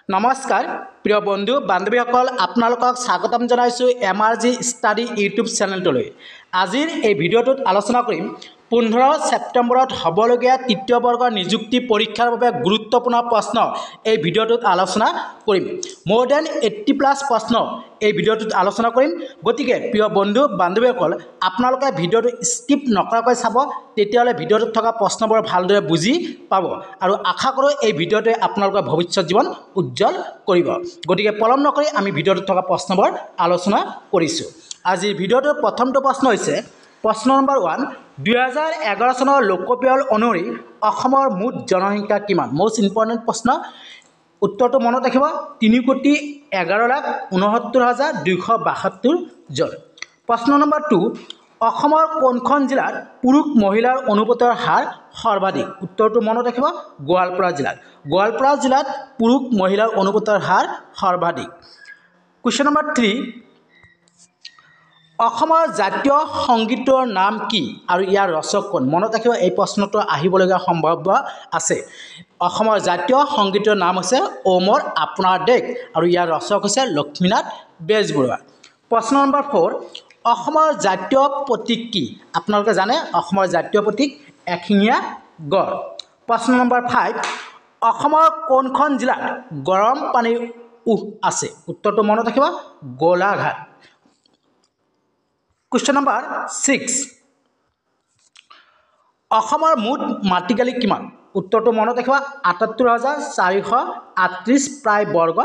নমস্কাৰ প্ৰিয় বন্ধু বান্ধৱীসকল আপোনালোকক স্বাগতম জনাইছোঁ এমআৰজি ষ্টাডি ইউটিউব চেনেলটোলৈ। আজিৰ এই ভিডিঅ'টোত আলোচনা কৰিম 15 ছেপ্টেম্বৰত হ'বলগীয়া তৃতীয় বৰ্গৰ নিযুক্তি পৰীক্ষাৰ বাবে গুৰুত্বপূৰ্ণ প্ৰশ্ন এই ভিডিঅ'টোত আলোচনা কৰিম। মোৰ দেন 80+ প্ৰশ্ন এই ভিডিঅ'টোত আলোচনা কৰিম। গতিকে প্ৰিয় বন্ধু বান্ধৱীসকল আপোনালোকে ভিডিঅ'টো স্কিপ নকৰাকৈ চাব, তেতিয়াহ'লে ভিডিঅ'টোত থকা প্ৰশ্নবোৰ ভালদৰে বুজি পাব আৰু আশা কৰোঁ এই ভিডিঅ'টোৱে আপোনালোকৰ ভৱিষ্যত জীৱন উজ্জ্বল কৰিব। গতিকে পলম নকৰি আমি ভিডিঅ'টোত থকা প্ৰশ্নবোৰ আলোচনা কৰিছোঁ। আজিৰ ভিডিঅ'টোৰ প্ৰথমটো প্ৰশ্ন হৈছে প্ৰশ্ন নম্বৰ 1, 2011 চনৰ লোকপিয়ল অনুসৰি অসমৰ মুঠ জনসংখ্যা কিমান? মোষ্ট ইম্পৰ্টেণ্ট প্ৰশ্ন। উত্তৰটো মনত ৰাখিব 3,11,69,272 জন। প্ৰশ্ন নম্বৰ 2, অসমৰ কোনখন জিলাত পুৰুষ মহিলাৰ অনুপাতৰ হাৰ সৰ্বাধিক? উত্তৰটো মনত ৰাখিব গোৱালপাৰা জিলাত। গোৱালপাৰা জিলাত পুৰুষ মহিলাৰ অনুপাতৰ হাৰ সৰ্বাধিক। কুৱেশ্যন নম্বৰ 3, অসমৰ জাতীয় সংগীতৰ নাম কি আৰু ইয়াৰ ৰচক কোন? মনত ৰাখিব এই প্ৰশ্নটো আহিবলগীয়া সম্ভাৱ্য আছে। অসমৰ জাতীয় সংগীতৰ নাম হৈছে অ মোৰ আপোনাৰ দেশ আৰু ইয়াৰ ৰচক হৈছে লক্ষ্মীনাথ বেজবৰুৱা। প্ৰশ্ন নম্বৰ 4, অসমৰ জাতীয় প্ৰতীক কি? আপোনালোকে জানে অসমৰ জাতীয় প্ৰতীক এশিঙীয়া গড়। প্ৰশ্ন নম্বৰ 5, অসমৰ কোনখন জিলাত গৰম পানীৰ উৎস আছে? উত্তৰটো মনত ৰাখিব গোলাঘাট। কুৱেশ্যন নম্বৰ 6, অসমৰ মুঠ মাটিকালি কিমান? উত্তৰটো মনত ৰাখিব 78,438 প্ৰায় বৰ্গ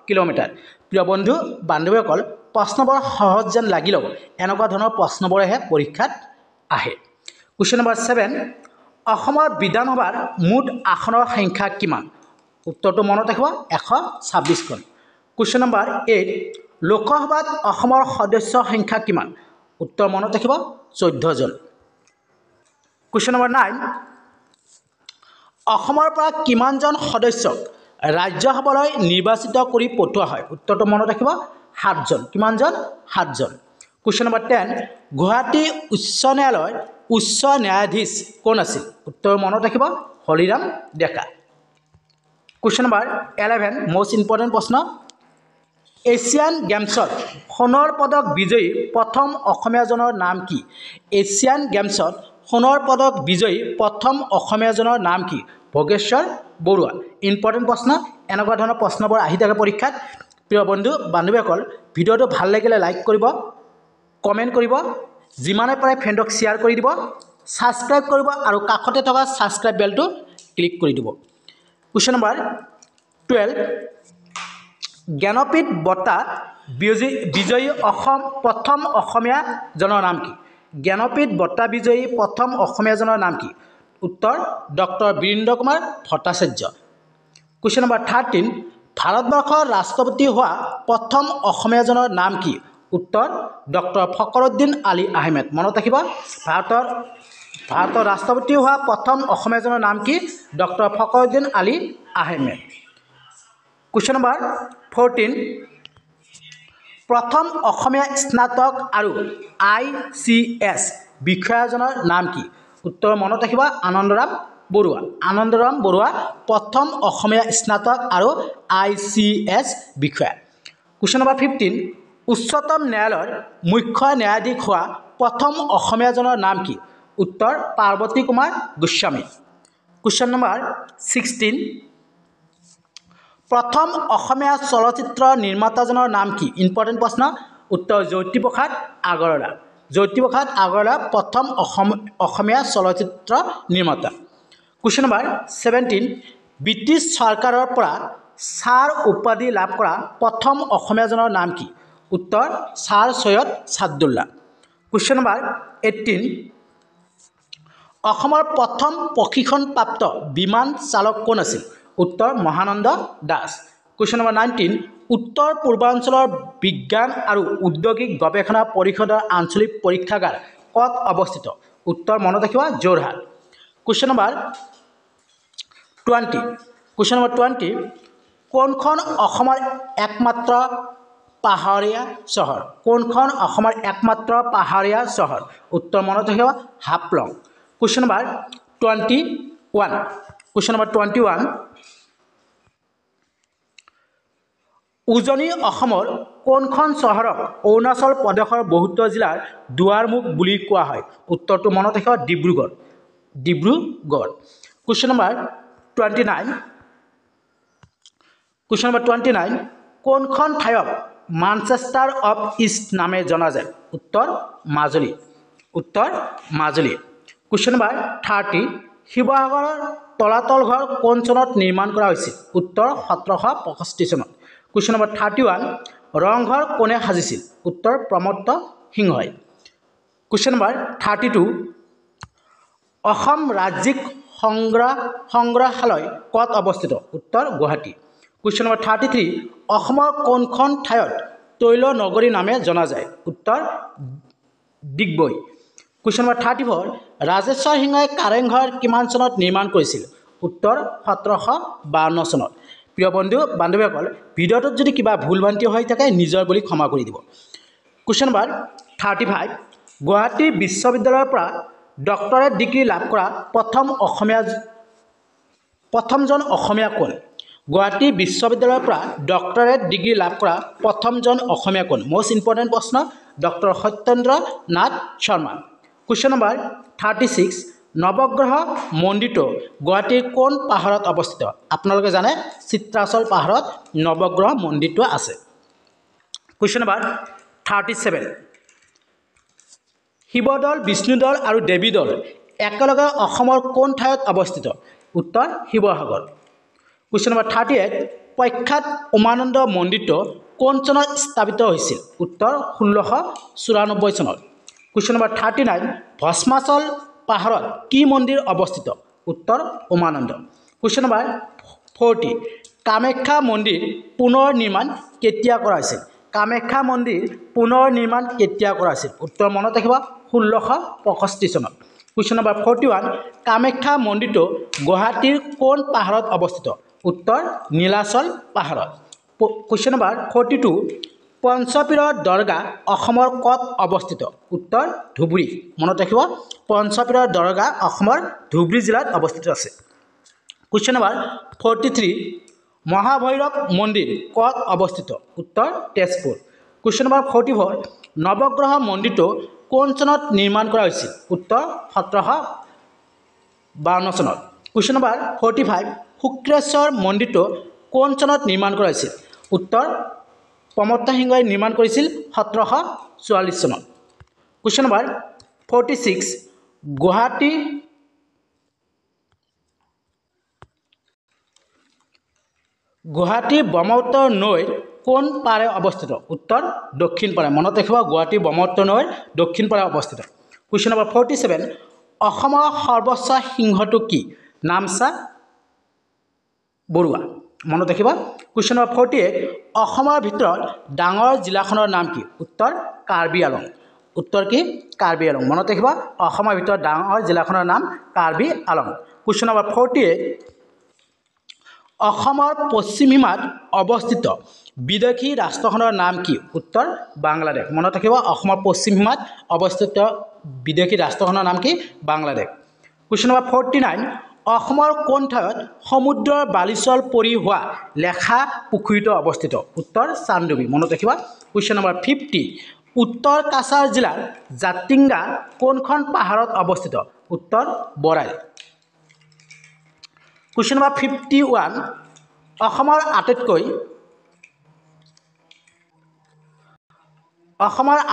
কিলোমিটাৰ। প্ৰিয় বন্ধু বান্ধৱীসকল, প্ৰশ্নবোৰ সহজ যেন লাগিলেও এনেকুৱা ধৰণৰ প্ৰশ্নবোৰেহে পৰীক্ষাত আহে। কুৱেশ্যন নম্বৰ 7, অসমৰ বিধানসভাৰ মুঠ আসনৰ সংখ্যা কিমান? উত্তৰটো মনত ৰাখিব 126খন। কুৱেশ্যন নম্বৰ 8, লোকসভাত অসমৰ সদস্যৰ সংখ্যা কিমান? উত্তৰ মনত ৰাখিব 14 জন। কুৱেশ্যন নম্বৰ 9, অসমৰ পৰা কিমানজন সদস্যক ৰাজ্যসভালৈ নিৰ্বাচিত কৰি পঠোৱা হয়? উত্তৰটো মনত ৰাখিব 7 জন। কিমানজন? 7 জন। কুৱেশ্যন নম্বৰ 10, গুৱাহাটী উচ্চ ন্যায়ালয়ৰ উচ্চ ন্যায়াধীশ কোন আছিল? উত্তৰ মনত ৰাখিব হৰিৰাম ডেকা। কুৱেশ্যন নম্বৰ 11, মষ্ট ইম্পৰ্টেণ্ট প্ৰশ্ন। এছিয়ান গেমছত সোণৰ পদক বিজয়ী প্ৰথম অসমীয়াজনৰ নাম কি? এছিয়ান গেমছত সোণৰ পদক বিজয়ী প্ৰথম অসমীয়াজনৰ নাম কি? ভোগেশ্বৰ বৰুৱা। ইম্পৰ্টেণ্ট প্ৰশ্ন। এনেকুৱা ধৰণৰ প্ৰশ্নবোৰ আহি থাকে পৰীক্ষাত। প্ৰিয় বন্ধু বান্ধৱীসকল, ভিডিঅ'টো ভাল লাগিলে লাইক কৰিব, কমেণ্ট কৰিব, যিমানে পাৰে ফ্ৰেণ্ডক শ্বেয়াৰ কৰি দিব, ছাবস্ক্ৰাইব কৰিব আৰু কাষতে থকা ছাবস্ক্ৰাইব বেলটো ক্লিক কৰি দিব। কুৱেশ্যন নম্বৰ 12, জ্ঞানপীঠ বঁটা বিজয়ী প্ৰথম অসমীয়াজনৰ নাম কি? জ্ঞানপীঠ বঁটা বিজয়ী প্ৰথম অসমীয়াজনৰ নাম কি? উত্তৰ doctor Birendra Kumar Bhattacharya. Question number 13, ভাৰতবৰ্ষৰ ৰাষ্ট্ৰপতি হোৱা প্ৰথম অসমীয়াজনৰ নাম কি? উত্তৰ ডক্টৰ ফখৰুদ্দিন আলি আহমেদ। মনত ৰাখিব ভাৰতৰ ৰাষ্ট্ৰপতি হোৱা প্ৰথম অসমীয়াজনৰ নাম কি? Doctor Fakhruddin Ali Ahmed. Question number 14, প্ৰথম অসমীয়া স্নাতক আৰু ICS বিষয়াজনৰ নাম কি? উত্তৰ মনত ৰাখিব আনন্দৰাম বৰুৱা। আনন্দৰাম বৰুৱা প্ৰথম অসমীয়া স্নাতক আৰু ICS বিষয়া। কুৱেশ্যন নম্বৰ 15, উচ্চতম ন্যায়ালয়ৰ মুখ্য ন্যায়াধীশ হোৱা প্ৰথম অসমীয়াজনৰ নাম কি? উত্তৰ পাৰ্বতী কুমাৰ গোস্বামী। কুৱেশ্যন নম্বৰ 16, প্ৰথম অসমীয়া চলচ্চিত্ৰ নিৰ্মাতাজনৰ নাম কি? ইম্পৰ্টেণ্ট প্ৰশ্ন। উত্তৰ জ্যোতিপ্ৰসাদ আগৰৱালা। জ্যোতিপ্ৰসাদ আগৰৱালা প্ৰথম অসমীয়া চলচ্চিত্ৰ নিৰ্মাতা। কুৱেশ্যন নম্বৰ 17, ব্ৰিটিছ চৰকাৰৰ পৰা ছাৰ উপাধি লাভ কৰা প্ৰথম অসমীয়াজনৰ নাম কি? উত্তৰ sir Syed Saadulla. Question number 18, অসমৰ প্ৰথম প্ৰশিক্ষণপ্ৰাপ্ত বিমান চালক কোন আছিল? উত্তৰ মহানন্দ দাস। কুৱেশ্যন নম্বৰ 19, উত্তৰ পূৰ্বাঞ্চলৰ বিজ্ঞান আৰু ঔদ্যোগিক গৱেষণা পৰিষদৰ আঞ্চলিক পৰীক্ষাগাৰ ক'ত অৱস্থিত? উত্তৰ মনত ৰাখিব যোৰহাট। কুৱেশ্যন নম্বৰ 20, কোনখন অসমৰ একমাত্ৰ পাহাৰীয়া চহৰ? কোনখন অসমৰ একমাত্ৰ পাহাৰীয়া চহৰ? উত্তৰ মনত ৰাখিব হাফলং। কুৱেশ্যন নম্বৰ 21, উজনি অসমৰ কোনখন চহৰক অৰুণাচল প্ৰদেশৰ বহুতো জিলাৰ দুৱাৰমুখ বুলি কোৱা হয় উত্তৰটো মনত ৰাখিব Dibrugarh Dibrugarh question number 29 question number 29 কোনখন ঠাইক মানচেষ্টাৰ অফ ইষ্ট নামে জনা যায় উত্তৰ মাজুলী কোৱেশ্চন নম্বৰ 30 শিৱসাগৰৰ তলাতল ঘৰ কোন চনত নিৰ্মাণ কৰা হৈছিল উত্তৰ 1765 চনত কোৱেশ্চন নম্বৰ 31 ৰংঘৰ কোনে সাজিছিল উত্তৰ প্ৰমত্ত সিংহই কোৱেশ্চন নম্বৰ 32 অসম ৰাজ্যিক সংগ্ৰহালয় ক'ত অৱস্থিত উত্তৰ গুৱাহাটী কোৱেশ্চন নম্বৰ 33 অসমৰ কোনখন ঠাইত তৈল নগৰী নামে জনা যায় উত্তৰ ডিগবৈ কোৱেশ্চন নম্বৰ 34 ৰাজেশ্বৰ সিংহই কাৰেংঘৰ কিমান চনত নিৰ্মাণ কৰিছিল উত্তৰ 1752 চনত প্ৰিয় বন্ধু বান্ধৱীসকল ভিডিঅ'টোত যদি কিবা ভুল ভ্ৰান্তি হৈ থাকে নিজৰ বুলি ক্ষমা কৰি দিব কোৱেশ্চন নম্বৰ 35 গুৱাহাটী বিশ্ববিদ্যালয়ৰ পৰা ডক্টৰেট ডিগ্ৰী লাভ কৰা প্ৰথমজন অসমীয়া কোন গুৱাহাটী বিশ্ববিদ্যালয়ৰ পৰা ডক্টৰেট ডিগ্ৰী লাভ কৰা প্ৰথমজন অসমীয়া কোন মোষ্ট ইম্পৰ্টেণ্ট প্ৰশ্ন doctor Satyendra Nath Sharma question number 36 Navagraha মন্দিৰটো গুৱাহাটীৰ কোন পাহাৰত অৱস্থিত আপোনালোকে জানে চিত্ৰাচল পাহাৰত নৱগ্ৰহ মন্দিৰটো আছে কোৱেশ্চন নম্বৰ 37 শিৱদৌল বিষ্ণুদৌল আৰু দেৱীদৌল একেলগে অসমৰ কোন ঠাইত অৱস্থিত উত্তৰ শিৱসাগৰ কোৱেশ্চন নম্বৰ 38 প্ৰখ্যাত উমানন্দ মন্দিৰটো কোন চনত স্থাপিত হৈছিল উত্তৰ 1694 চনত কোৱেশ্চন নম্বৰ 39 ভস্মাচল পাহাৰত কি মন্দিৰ অৱস্থিত উত্তৰ উমানন্দ কোৱেশ্চন নম্বৰ 40 কামাখ্যা মন্দিৰ পুনৰ নিৰ্মাণ কেতিয়া কৰা হৈছিল কামাখ্যা মন্দিৰ পুনৰ নিৰ্মাণ কেতিয়া কৰা হৈছিল উত্তৰ মনত ৰাখিব 1665 চনত কোৱেশ্চন নম্বৰ 41 কামাখ্যা মন্দিৰটো গুৱাহাটীৰ কোন পাহাৰত অৱস্থিত উত্তৰ নীলাচল পাহাৰত কোৱেশ্চন নম্বৰ 42 পঞ্চপীৰৰ দৰগাহ অসমৰ ক'ত অৱস্থিত উত্তৰ ধুবুৰী মনত ৰাখিব পঞ্চপীৰৰ দৰগাহ অসমৰ ধুবুৰী জিলাত অৱস্থিত আছে কোৱেশ্চন নম্বৰ 43 মহাভৈৰৱ মন্দিৰ ক'ত অৱস্থিত উত্তৰ তেজপুৰ কোৱেশ্চন নম্বৰ 44 নৱগ্ৰহ মন্দিৰটো কোন চনত নিৰ্মাণ কৰা হৈছিল উত্তৰ 1752 চনত কোৱেশ্চন নম্বৰ 45 শুক্ৰেশ্বৰ মন্দিৰটো কোন চনত নিৰ্মাণ কৰা হৈছিল উত্তৰ প্ৰমত্ত সিংহই নিৰ্মাণ কৰিছিল 1744 চনত কোৱেশ্চন নম্বৰ 46 গুৱাহাটী ব্ৰহ্মপুত্ৰ নৈৰ কোন পাৰে অৱস্থিত উত্তৰ দক্ষিণ পাৰে মনত ৰাখিব গুৱাহাটী ব্ৰহ্মপুত্ৰ নৈৰ দক্ষিণ পাৰে অৱস্থিত কোৱেশ্চন নম্বৰ 47 অসমৰ সৰ্বোচ্চ সিংহটো কি নামচা বৰুৱা মনত ৰাখিব কোৱেশ্চন নম্বৰ 48 অসমৰ ভিতৰত ডাঙৰ জিলাখনৰ নাম কি উত্তৰ কাৰ্বি আলং উত্তৰ কি কাৰ্বি আলং মনত ৰাখিব অসমৰ ভিতৰত ডাঙৰ জিলাখনৰ নাম কাৰ্বি আলং কোৱেশ্চন নম্বৰ 48 অসমৰ পশ্চিম সীমাত অৱস্থিত বিদেশী ৰাষ্ট্ৰখনৰ নাম কি উত্তৰ বাংলাদেশ মনত ৰাখিব অসমৰ পশ্চিম সীমাত অৱস্থিত বিদেশী ৰাষ্ট্ৰখনৰ নাম কি বাংলাদেশ কোৱেশ্চন নম্বৰ 49 অসমৰ কোন ঠাইত সমুদ্ৰৰ বালিচল পৰি হোৱা লেখা পুখুৰীটো অৱস্থিত উত্তৰ চান্দুবি মনত ৰাখিব কোৱেশ্চন নম্বৰ 50 উত্তৰ কাছাৰ জিলাৰ জাতিংগা কোনখন পাহাৰত অৱস্থিত উত্তৰ বৰাইল কোৱেশ্চন নম্বৰ 51 অসমৰ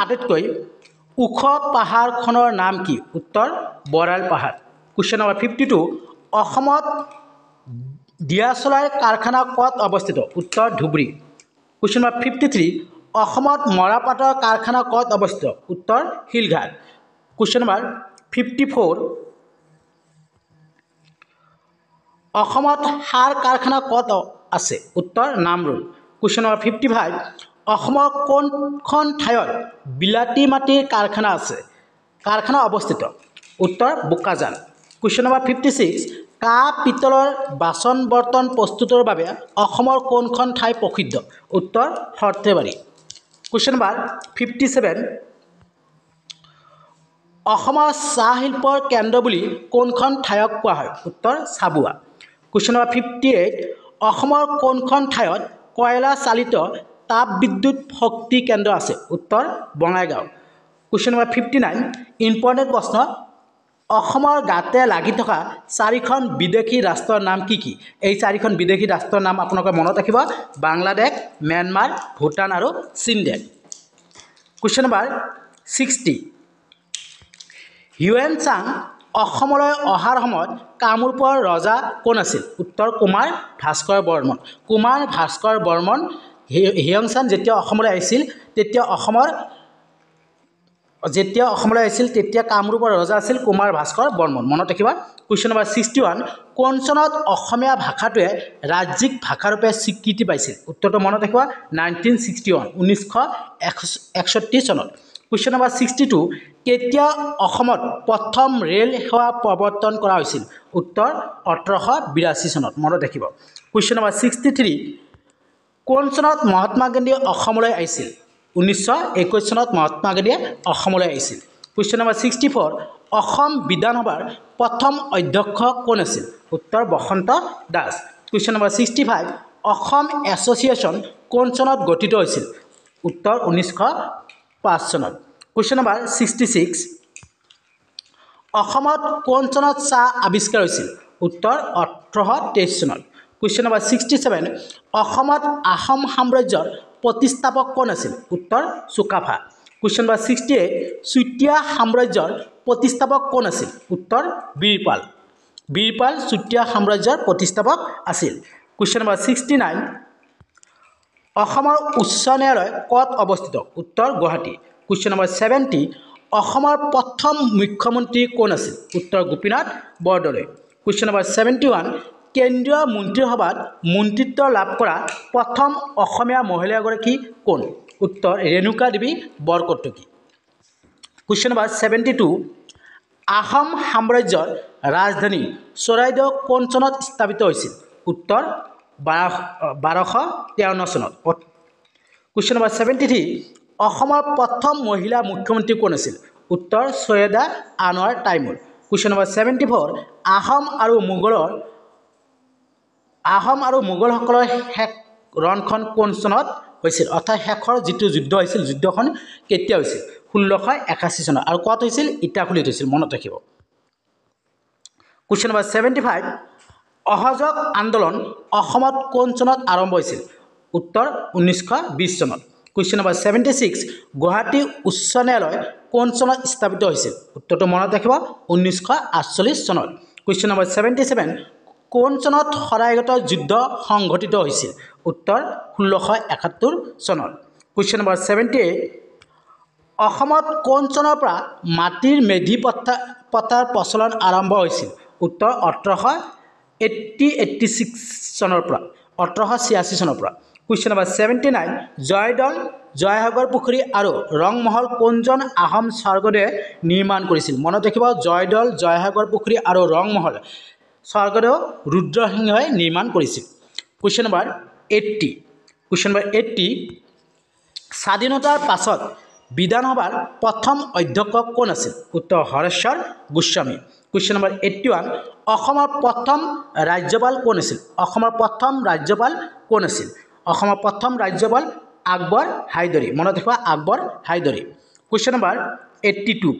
আটাইতকৈ ওখ পাহাৰখনৰ নাম কি উত্তৰ বৰাইল পাহাৰ কোৱেশ্চন নম্বৰ 52 অসমত দিয়াচলাইৰ কাৰখানা ক'ত অৱস্থিত উত্তৰ ধুবুৰী কোৱেশ্চন নম্বৰ 53 অসমত মৰাপাটৰ কাৰখানা ক'ত অৱস্থিত উত্তৰ শিলঘাট কোৱেশ্চন নম্বৰ 54 অসমত সাৰ কাৰখানা ক'ত আছে উত্তৰ নামৰুল কোৱেশ্চন নম্বৰ 55 অসমৰ কোনখন ঠাইত বিলাতী মাটিৰ কাৰখানা অৱস্থিত উত্তৰ বোকাজান কোৱেশ্চন নম্বৰ 56 কাঁহ পিতলৰ বাচন বৰ্তন প্ৰস্তুতৰ বাবে অসমৰ কোনখন ঠাই প্ৰসিদ্ধ উত্তৰ সৰ্থেবাৰী কোৱেশ্চন নম্বৰ 57 অসমৰ চাহ শিল্পৰ কেন্দ্ৰ বুলি কোনখন ঠাইক কোৱা হয় উত্তৰ চাবুৱা কোৱেশ্চন নম্বৰ 58 অসমৰ কোনখন ঠাইত কয়লা চালিত তাপ বিদ্যুৎ শক্তি কেন্দ্ৰ আছে উত্তৰ বঙাইগাঁও কোৱেশ্চন নম্বৰ 59 ইম্পৰ্টেণ্ট প্ৰশ্ন অসমৰ গাতে লাগি থকা চাৰিখন বিদেশী ৰাষ্ট্ৰৰ নাম কি কি এই চাৰিখন বিদেশী ৰাষ্ট্ৰৰ নাম আপোনালোকে মনত ৰাখিব বাংলাদেশ म्यांमार ভূটান আৰু চীন দেশ কোৱেশ্চন নম্বৰ 60 হিউৱেন চাং অসমলৈ অহাৰ সময়ত কামৰূপৰ ৰজা কোন আছিল উত্তৰ কুমাৰ ভাস্কৰ বৰ্মন কুমাৰ ভাস্কৰ বৰ্মন হিউৱেন চাং যেতিয়া অসমলৈ আহিছিল তেতিয়া কামৰূপৰ ৰজা আছিল কুমাৰ ভাস্কৰ বৰ্মন মনত ৰাখিবা কোৱেশ্চন নম্বৰ 61 কোন চনত অসমীয়া ভাষাটোৱে ৰাজ্যিক ভাষাৰূপে স্বীকৃতি পাইছিল উত্তৰটো মনত ৰাখিবা 1961 চনত কোৱেশ্চন নম্বৰ 62 কেতিয়া অসমত প্ৰথম ৰেল সেৱা প্ৰৱৰ্তন কৰা হৈছিল উত্তৰ 1882 চনত মনত ৰাখিব কোৱেশ্চন নম্বৰ 63 কোন চনত মহাত্মা গান্ধী অসমলৈ আহিছিল 1921 চনত মহাত্মা গান্ধীয়ে অসমলৈ আহিছিল কোৱেশ্চন নম্বৰ 64 অসম বিধানসভাৰ প্ৰথম অধ্যক্ষ কোন আছিল উত্তৰ Basanta Das question number 65 Assam association কোন চনত গঠিত হৈছিল উত্তৰ 1905 চনত কোৱেশ্চন নম্বৰ 66 অসমত কোন চনত চাহ আৱিষ্কাৰ হৈছিল উত্তৰ 1823 চনত কোৱেশ্চন নম্বৰ 67 অসমত আহোম সাম্ৰাজ্যৰ প্ৰতিষ্ঠাপক কোন আছিল উত্তৰ চুকাফা কোৱেশ্চন নম্বৰ 68 চুতীয়া সাম্ৰাজ্যৰ প্ৰতিষ্ঠাপক কোন আছিল উত্তৰ বীৰপাল চুতীয়া সাম্ৰাজ্যৰ প্ৰতিষ্ঠাপক আছিল কোৱেশ্চন নম্বৰ 69 অসমৰ উচ্চ ন্যায়ালয় ক'ত অৱস্থিত উত্তৰ গুৱাহাটী কোৱেশ্চন নম্বৰ 70 অসমৰ প্ৰথম মুখ্যমন্ত্ৰী কোন আছিল উত্তৰ গোপীনাথ বৰদলৈ কোৱেশ্চন নম্বৰ 71 কেন্দ্ৰীয় মন্ত্ৰীসভাত মন্ত্ৰিত্ব লাভ কৰা প্ৰথম অসমীয়া মহিলাগৰাকী কোন উত্তৰ ৰেণুকা দেৱী বৰকটকী কোৱেশ্চন নম্বৰ 72 আহোম সাম্ৰাজ্যৰ ৰাজধানী চৰাইদেউ কোন চনত স্থাপিত হৈছিল উত্তৰ 1253 চনত কোৱেশ্চন নম্বৰ 73 অসমৰ প্ৰথম মহিলা মুখ্যমন্ত্ৰী কোন আছিল উত্তৰ সৈয়দা আনোৱাৰ টাইমুল কোৱেশ্চন নম্বৰ 74 আহোম আৰু মোগলসকলৰ শেষ ৰণখন কোন চনত হৈছিল অৰ্থাৎ শেষৰ যিটো যুদ্ধ হৈছিল যুদ্ধখন কেতিয়া হৈছিল 1681 চনত আৰু ক'ত হৈছিল ইটাখুলিত হৈছিল মনত ৰাখিব কোৱেশ্চন নম্বৰ 75 অহযোগ আন্দোলন অসমত কোন চনত আৰম্ভ হৈছিল উত্তৰ 1920 চনত কোৱেশ্চন নম্বৰ 76 গুৱাহাটী উচ্চ ন্যায়ালয় কোন চনত স্থাপিত হৈছিল উত্তৰটো মনত ৰাখিব 1948 চনত কোৱেশ্চন নম্বৰ 77 কোন চনত শৰাইঘাট যুদ্ধ সংঘটিত হৈছিল উত্তৰ 1671 চনত কোৱেশ্চন নম্বৰ 78 অসমত কোন চনৰ পৰা মাটিৰ মেধি পতাৰ প্ৰচলন আৰম্ভ হৈছিল উত্তৰ 1886 চনৰ পৰা 1886 চনৰ পৰা কোৱেশ্চন নম্বৰ 79 জয়দৌল জয়সাগৰ পুখুৰী আৰু ৰংমহল কোনজন আহোম স্বৰ্গদেৱে নিৰ্মাণ কৰিছিল মনত ৰাখিব জয়দৌল জয়সাগৰ পুখুৰী আৰু ৰংমহল স্বৰ্গদেউ ৰুদ্ৰসিংহই নিৰ্মাণ কৰিছিল কোৱেশ্চন নম্বৰ 80 স্বাধীনতাৰ পাছত বিধানসভাৰ প্ৰথম অধ্যক্ষ কোন আছিল উত্তৰ হৰেশ্বৰ গোস্বামী কোৱেশ্চন নম্বৰ 81 অসমৰ প্ৰথম ৰাজ্যপাল কোন আছিল অসমৰ প্ৰথম ৰাজ্যপাল আকবৰ হাইদৰি মনত ৰাখিবা আকবৰ হাইদৰি কোৱেশ্চন নম্বৰ 82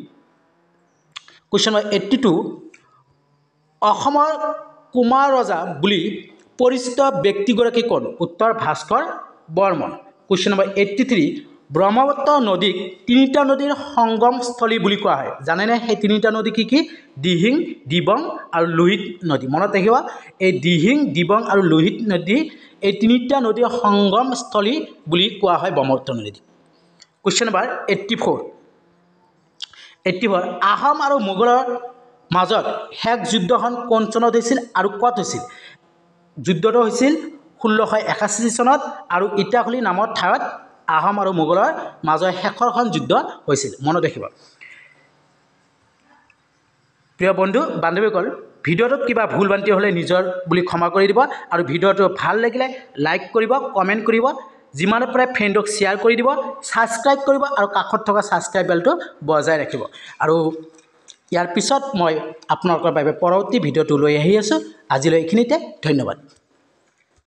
অসমৰ কুমাৰ ৰজা বুলি পৰিচিত ব্যক্তিগৰাকী কোন উত্তৰ ভাস্কৰ বৰ্মন কোৱেশ্চন নম্বৰ 83 ব্ৰহ্মপুত্ৰ নদীক তিনিটা নদীৰ সংগমস্থলী বুলি কোৱা হয় জানেনে সেই তিনিটা নদী কি কি দিহিং দিবং আৰু লোহিত নদী মনত ৰাখিবা এই দিহিং দিবং আৰু লোহিত নদী এই তিনিটা নদীৰ সংগমস্থলী বুলি কোৱা হয় ব্ৰহ্মপুত্ৰ নদী কোৱেশ্চন নম্বৰ 84 আহোম আৰু মোগলৰ মাজত শেষ যুদ্ধখন কোন চনত হৈছিল আৰু ক'ত হৈছিল যুদ্ধটো হৈছিল 1681 চনত আৰু ইটাখুলি নামৰ ঠাইত আহোম আৰু মোগলৰ মাজৰ শেষৰখন যুদ্ধ হৈছিল মনত ৰাখিব প্ৰিয় বন্ধু বান্ধৱীসকল ভিডিঅ'টোত কিবা ভুল ভ্ৰান্তি হ'লে নিজৰ বুলি ক্ষমা কৰি দিব আৰু ভিডিঅ'টো ভাল লাগিলে লাইক কৰিব কমেণ্ট কৰিব যিমানে পাৰে ফ্ৰেণ্ডক শ্বেয়াৰ কৰি দিব ছাবস্ক্ৰাইব কৰিব আৰু কাষত থকা ছাবস্ক্ৰাইব বেলটো বজাই ৰাখিব আৰু ইয়াৰ পিছত মই আপোনালোকৰ বাবে পৰৱৰ্তী ভিডিঅ'টো লৈ আহি আছোঁ আজিলৈ এইখিনিতে ধন্যবাদ